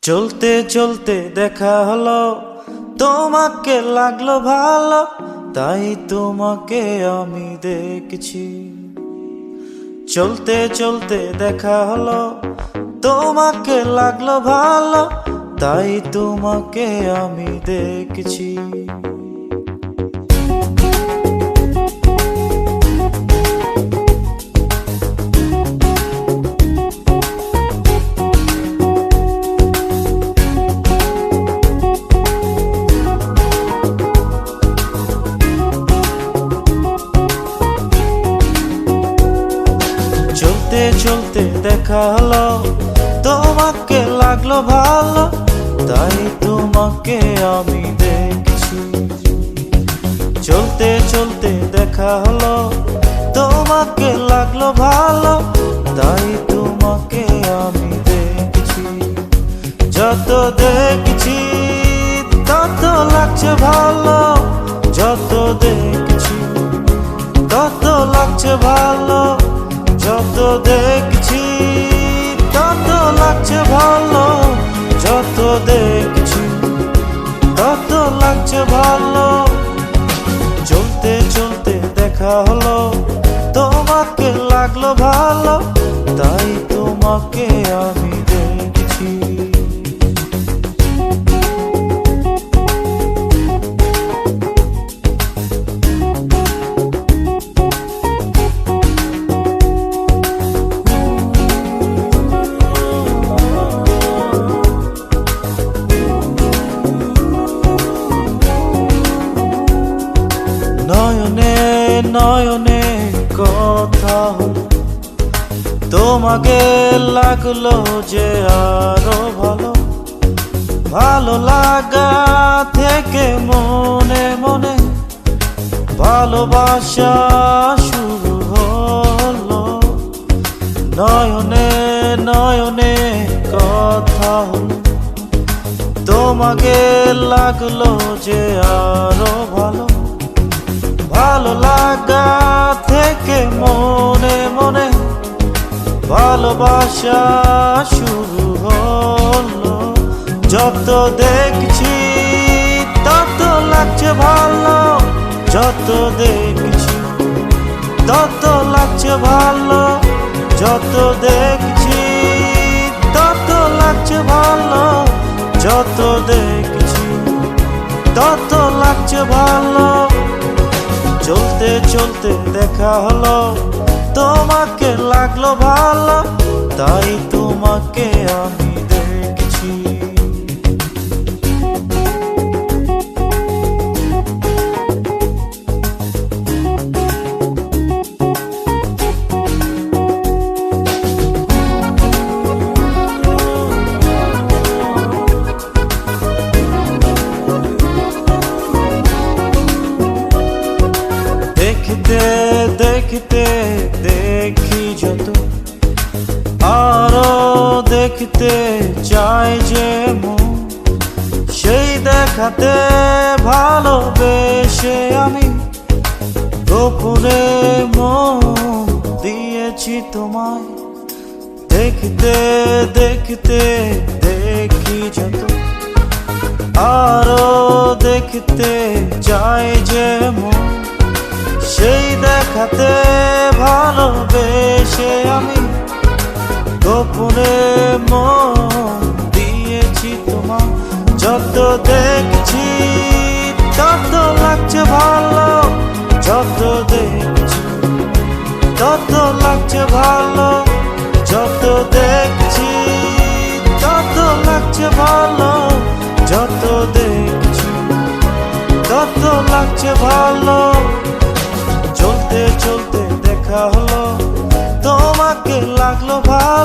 চলতে চলতে দেখা হলো, তোমাকে লাগলো ভালো, তাই তোমাকে আমি দেখছি। চলতে চলতে দেখা হলো, তোমাকে লাগলো ভালো, তাই তোমাকে আমি দেখছি। চলতে চলতে দেখা হলো, তোমাকে লাগলো ভালো, তাই তোমাকে আমি দেখছি। চলতে চলতে দেখা হলো, তোমাকে লাগলো ভালো, তাই তোমাকে আমি দেখছি। যত দেখছি তত লাগছে ভালো, যত দেখছি তত লাগছে ভালো, যত দেখছি তত লাগছে ভালো, যত দেখছি তত লাগছে ভালো। চলতে চলতে দেখা হলো, তোমাকে লাগলো ভালো, তাই তোমাকে আমি দেখছি। নয়নে নয়নে কথা হলো, তোমাকে লাগলো যে আরো ভালো, ভালো লাগা থেকে মনে মনে ভালোবাসা শুরু হলো। নয়নে নয়নে কথা হলো, তোমাকে লাগলো যে আরো ভালো, ভালো লাগা থেকে মনে মনে ভালোবাসা শুরু হলো। যত দেখছি তত লাগছে ভালো, যত দেখছি তত লাগছে ভালো, যত দেখছি তত লাগছে ভালো, যত দেখছি তত লাগছে ভালো। চলতে চলতে দেখা হলো, তোমাকে লাগলো ভালো, তাই তোমাকে আমি দেখছি। দেখতে দেখতে দেখি যত, আরো দেখতে চাই যে মন, সেই দেখাতে ভালোবেসে আমি গোপনে মন দিয়েছি তোমায়। দেখতে দেখতে দেখি যত, আরো দেখতে চাই যে মন, সেই দেখাতে ভালোবেসে আমি গোপনে মন দিয়েছি তোমার। যত দেখছি তত লাগছে ভালো, যত দেখছি তত লাগছে ভালো, যত দেখছি তত লাগছে ভালো, যত দেখছি তত লাগছে ভালো। চলতে চলতে দেখা হলো, তোমাকে লাগলো ভালো।